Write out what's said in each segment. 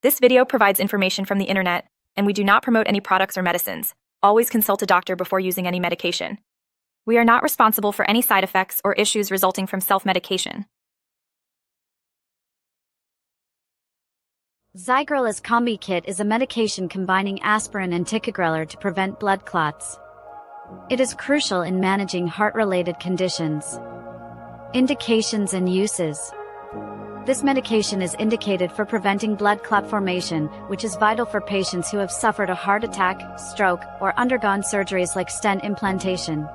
This video provides information from the internet, and we do not promote any products or medicines. Always consult a doctor before using any medication. We are not responsible for any side effects or issues resulting from self-medication. Xygrel As Combi Kit is a medication combining aspirin and ticagrelor to prevent blood clots. It is crucial in managing heart-related conditions. Indications and uses. This medication is indicated for preventing blood clot formation, which is vital for patients who have suffered a heart attack, stroke, or undergone surgeries like stent implantation.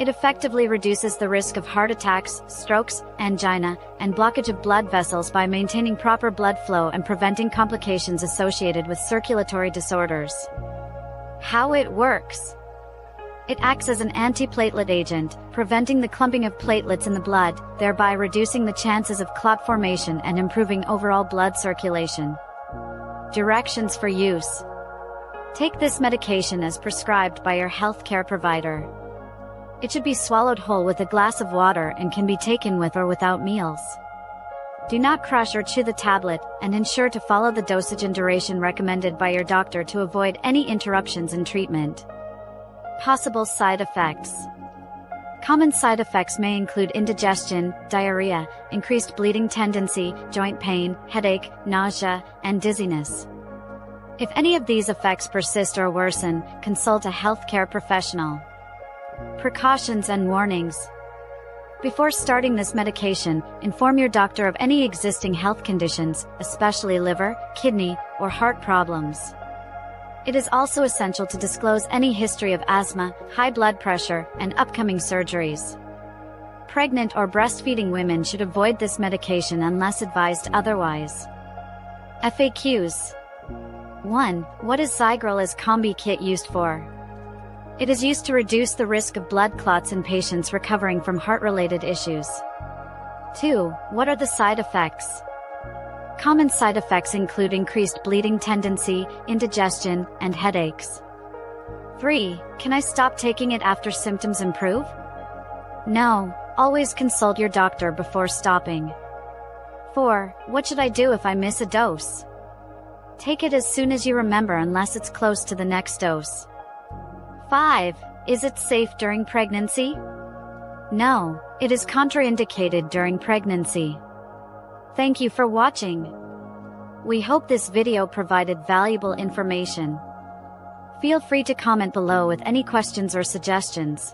It effectively reduces the risk of heart attacks, strokes, angina, and blockage of blood vessels by maintaining proper blood flow and preventing complications associated with circulatory disorders. How it works. It acts as an antiplatelet agent, preventing the clumping of platelets in the blood, thereby reducing the chances of clot formation and improving overall blood circulation. Directions for use. Take this medication as prescribed by your healthcare provider. It should be swallowed whole with a glass of water and can be taken with or without meals. Do not crush or chew the tablet, and ensure to follow the dosage and duration recommended by your doctor to avoid any interruptions in treatment. Possible side effects. Common side effects may include indigestion, diarrhea, increased bleeding tendency, joint pain, headache, nausea, and dizziness. If any of these effects persist or worsen, consult a healthcare professional. Precautions and warnings. Before starting this medication, inform your doctor of any existing health conditions, especially liver, kidney, or heart problems. It is also essential to disclose any history of asthma, high blood pressure, and upcoming surgeries. Pregnant or breastfeeding women should avoid this medication unless advised otherwise. FAQs. 1. What is Xygrel As Combi Kit used for? It is used to reduce the risk of blood clots in patients recovering from heart-related issues. 2. What are the side effects? Common side effects include increased bleeding tendency, indigestion, and headaches. 3. Can I stop taking it after symptoms improve? No, always consult your doctor before stopping. 4. What should I do if I miss a dose? Take it as soon as you remember unless it's close to the next dose. 5. Is it safe during pregnancy? No, it is contraindicated during pregnancy. Thank you for watching. We hope this video provided valuable information. Feel free to comment below with any questions or suggestions.